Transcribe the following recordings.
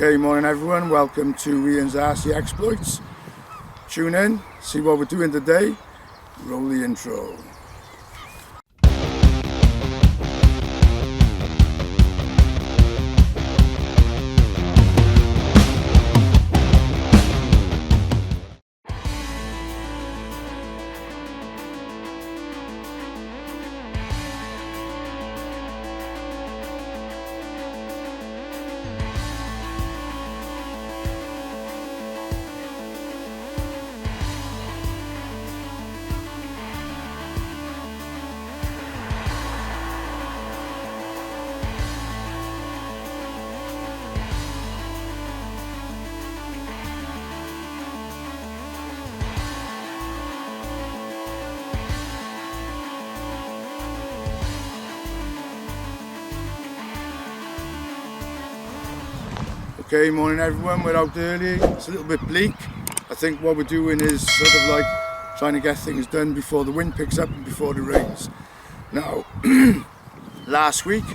Okay, morning everyone, welcome to Ian's RC Exploits. Tune in, see what we're doing today. Roll the intro. Okay, morning everyone, we're out early, it's a little bit bleak. I think what we're doing is sort of like trying to get things done before the wind picks up and before it rains. Now, last week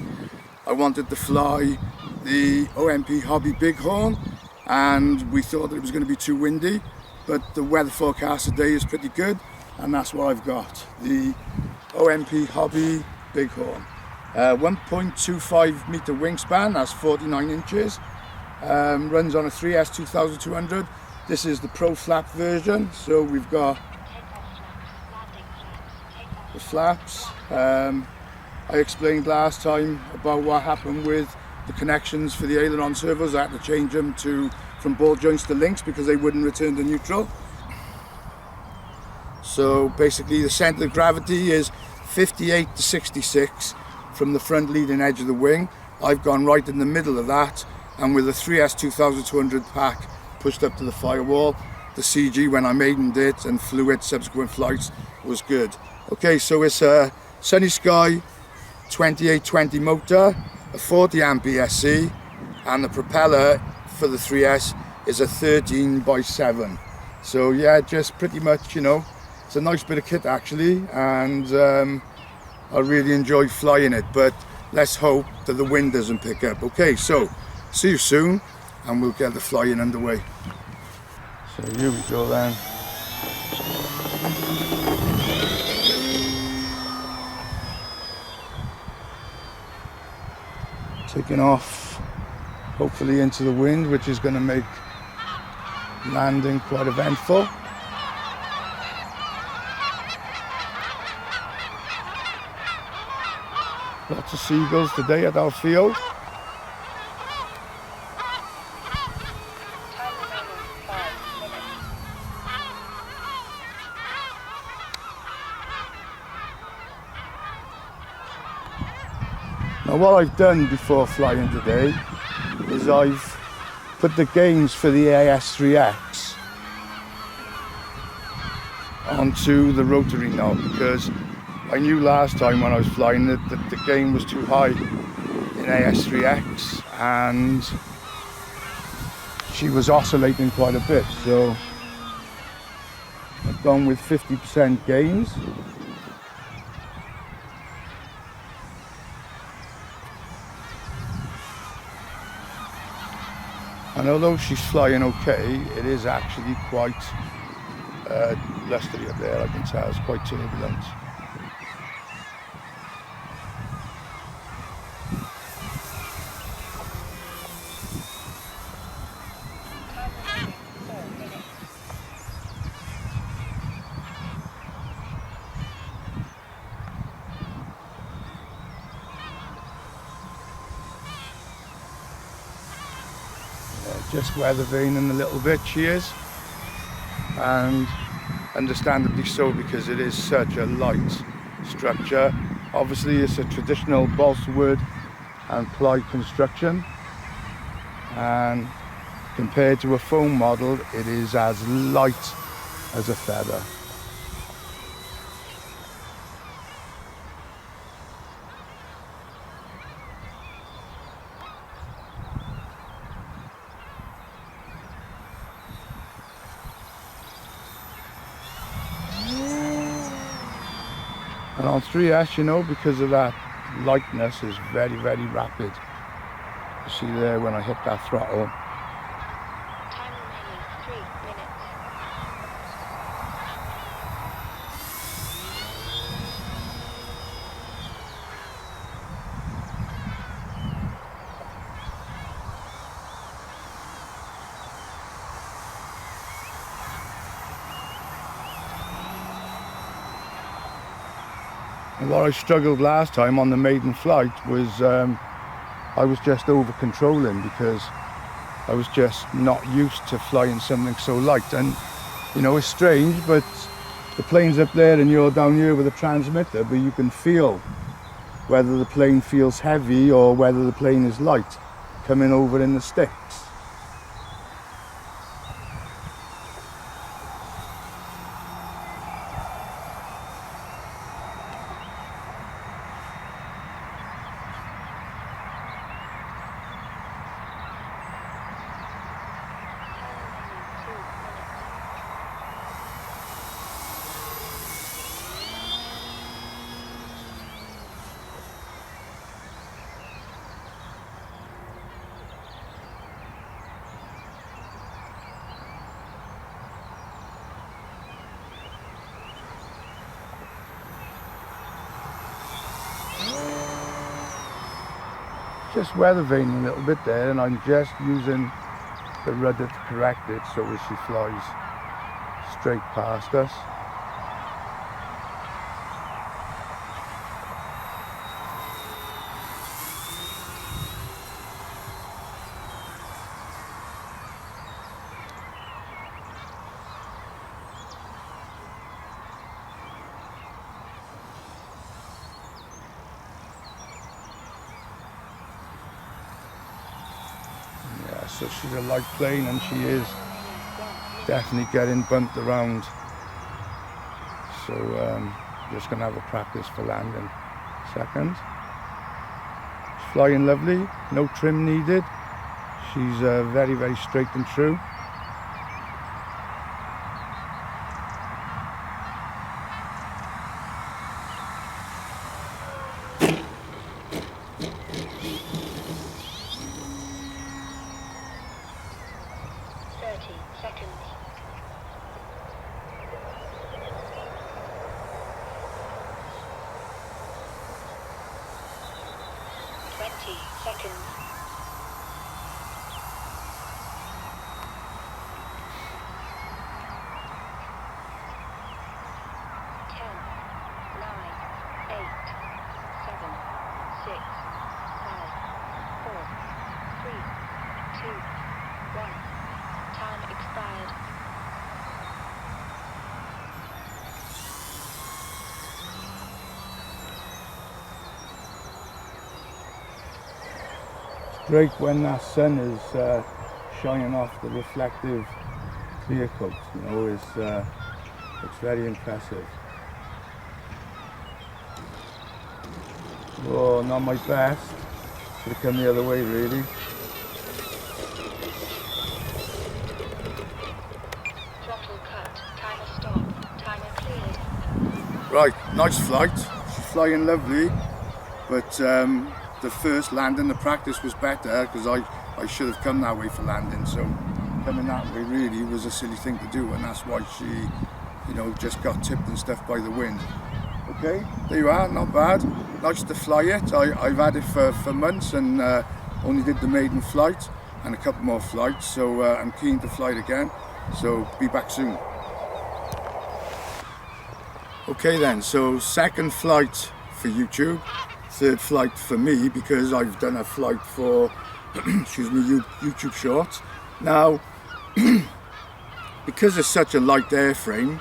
I wanted to fly the OMP-HOBBY BIGHORN and we thought that it was going to be too windy, but the weather forecast today is pretty good and that's what I've got, the OMP-HOBBY BIGHORN. 1.25 meter wingspan, that's 49 inches. Runs on a 3S 2200. This is the Pro Flap version, so we've got the flaps. I explained last time about what happened with the connections for the aileron servos. I had to change them from ball joints to links because they wouldn't return to neutral. So basically the centre of gravity is 58 to 66 from the front leading edge of the wing. I've gone right in the middle of that, and with the 3S 2200 pack pushed up to the firewall, the CG when I maidened it and flew it subsequent flights was good. Okay, so it's a Sunny Sky 2820 motor, a 40 amp ESC, and the propeller for the 3S is a 13x7. So yeah, just pretty much, you know, it's a nice bit of kit actually, and I really enjoy flying it, but let's hope that the wind doesn't pick up. Okay, so see you soon and we'll get the flying underway. So here we go then. Taking off hopefully into the wind, which is going to make landing quite eventful. Lots of seagulls today at our field. Now what I've done before flying today is I've put the gains for the AS3X onto the rotary knob, because I knew last time when I was flying that the gain was too high in AS3X and she was oscillating quite a bit, so I've gone with 50% gains. And although she's flying okay, it is actually quite blustery up there, I can tell, it's quite turbulent. Just weather vaning a little bit, she is, and understandably so, because it is such a light structure. Obviously it's a traditional balsa wood and ply construction, and compared to a foam model it is as light as a feather. And on 3S, you know, because of that lightness, is very, very rapid. You see there when I hit that throttle, And what I struggled last time on the maiden flight was I was just over controlling, because I was just not used to flying something so light. And you know, it's strange, but the plane's up there and you're down here with a transmitter, but you can feel whether the plane feels heavy or whether the plane is light coming over in the sticks. Just weather vaning a little bit there, and I'm just using the rudder to correct it so as she flies straight past us. So she's a light plane, and she is definitely getting bumped around. So just going to have a practice for landing. Second. She's flying lovely, no trim needed. She's very, very straight and true. Great when that sun is shining off the reflective clear coat, you know, it's very impressive. Oh, not my best. Should have come the other way, really. Throttle cut, timer stop, timer cleared. Right, nice flight. She's flying lovely, but the first landing, the practice was better, because I should have come that way for landing, so coming that way really was a silly thing to do, and that's why she, you know, just got tipped and stuff by the wind. Okay, there you are, not bad. Nice to fly it. I've had it for months, and only did the maiden flight and a couple more flights, so I'm keen to fly it again, so be back soon. Okay then, so second flight for YouTube. Third flight for me, because I've done a flight for excuse me, YouTube Shorts. Now because it's such a light airframe,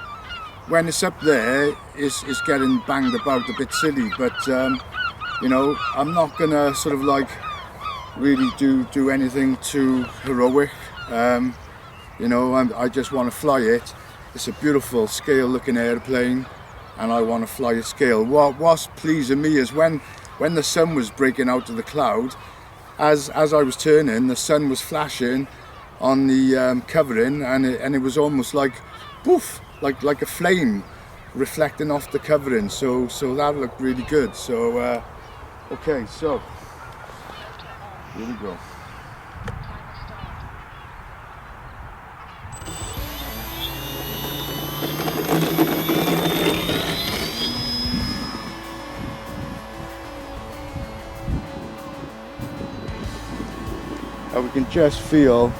when it's up there it's getting banged about a bit silly, but you know, I'm not gonna sort of like really do anything too heroic. You know, I just want to fly it. It's a beautiful scale looking airplane, and I want to fly a scale. What's pleasing me is when the sun was breaking out of the cloud, as I was turning, the sun was flashing on the covering, and it was almost like poof, like a flame reflecting off the covering. So that looked really good. So okay, so here we go. We can just feel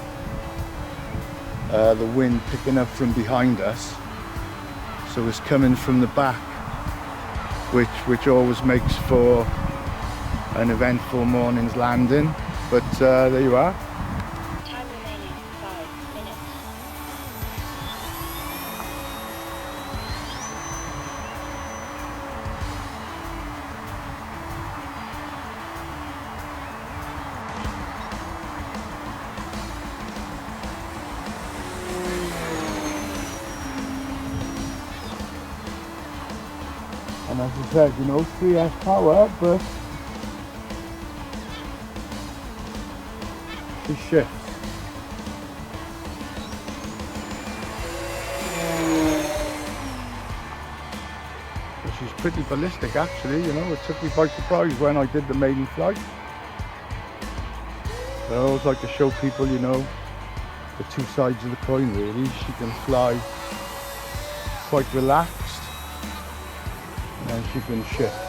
the wind picking up from behind us, so it's coming from the back which always makes for an eventful morning's landing. But there you are. Time remaining 5 minutes. And as I said, you know, 3S power, but she shifts. But she's pretty ballistic actually, you know, it took me by surprise when I did the maiden flight. But I always like to show people, you know, the two sides of the coin really. She can fly quite relaxed, and she can shift.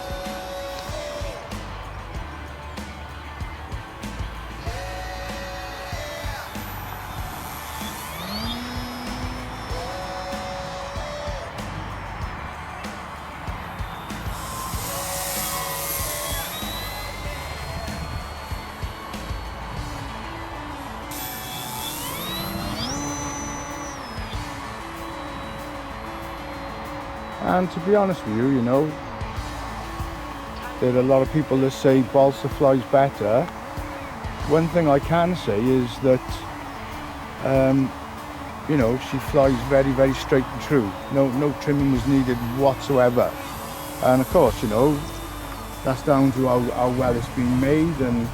And to be honest with you, you know, there are a lot of people that say balsa flies better. One thing I can say is that, you know, she flies very, very straight and true. No trimming was needed whatsoever. And of course, you know, that's down to how well it's been made and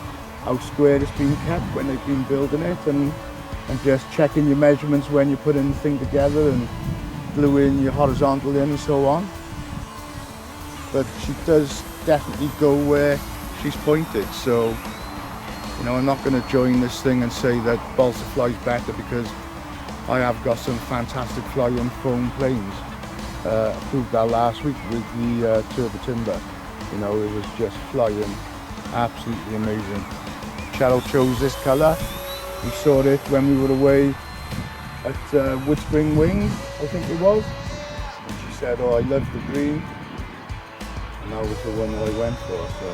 how square it's been kept when they've been building it, and just checking your measurements when you're putting the thing together and gluing your horizontal in and so on. But she does definitely go where she's pointed, so you know, I'm not going to join this thing and say that balsa flies better, because I have got some fantastic flying foam planes. I proved that last week with the Turbo Timber. You know, it was just flying absolutely amazing. Cheryl chose this colour. We saw it when we were away at Woodspring Wings, I think it was. And she said, oh, I love the green. And that was the one that I went for. So.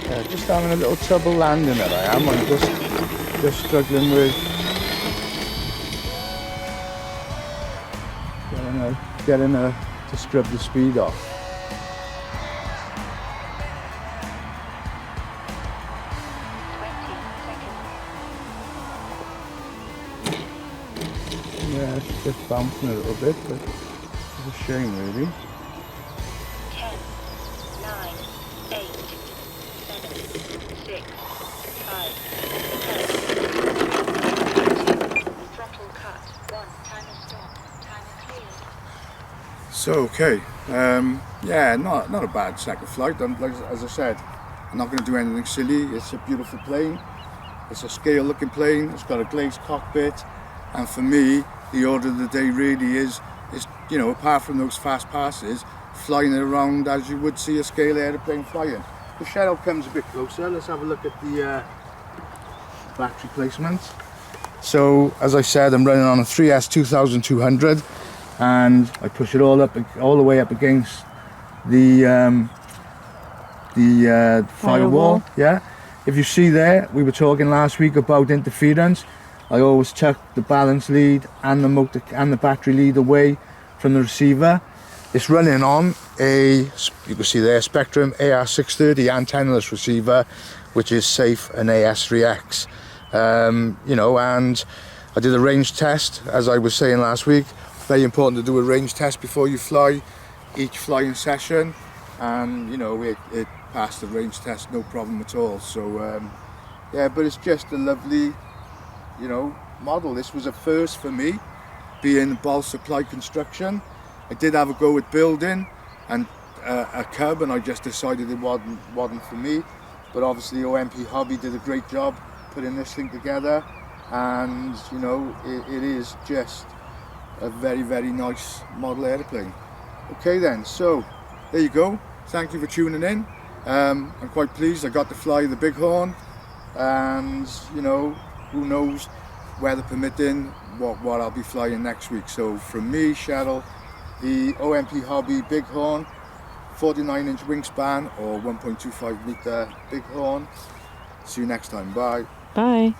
Yeah, just having a little trouble landing it, I am. I'm just struggling with getting her to scrub the speed off. 20 seconds. Yeah, it's just bouncing a little bit, but it's a shame really. 10, 9, 8, 7, 6, 5, 4, 3, 2, throttle cut, 1, timer stop, timer cleared. So okay, yeah, not a bad second flight. Like, as I said, I'm not going to do anything silly. It's a beautiful plane. It's a scale looking plane. It's got a glazed cockpit, and for me, the order of the day really is you know, apart from those fast passes, flying it around as you would see a scale aeroplane flying. If Cheryl comes a bit closer, let's have a look at the battery placement. So as I said, I'm running on a 3S 2200, and I push it all the way up against the firewall. Yeah. If you see there, we were talking last week about interference. I always tuck the balance lead and the motor and the battery lead away from the receiver. It's running on a, you can see there, Spectrum AR630 antennaless receiver, which is safe an AS3X. You know, and I did a range test, as I was saying last week. Very important to do a range test before you fly each flying session, and you know, it passed the range test no problem at all. So yeah, but it's just a lovely, you know, model. This was a first for me, being balsa supply construction. I did have a go with building and a cub, and I just decided it wasn't for me. But obviously OMP-HOBBY did a great job putting this thing together, and you know, it is just a very, very nice model airplane. Okay then, so there you go. Thank you for tuning in. I'm quite pleased. I got to fly the Bighorn, and you know, who knows, weather permitting, what I'll be flying next week. So from me, Cheryl, the OMP Hobby Bighorn, 49-inch wingspan or 1.25 meter Bighorn. See you next time. Bye. Bye.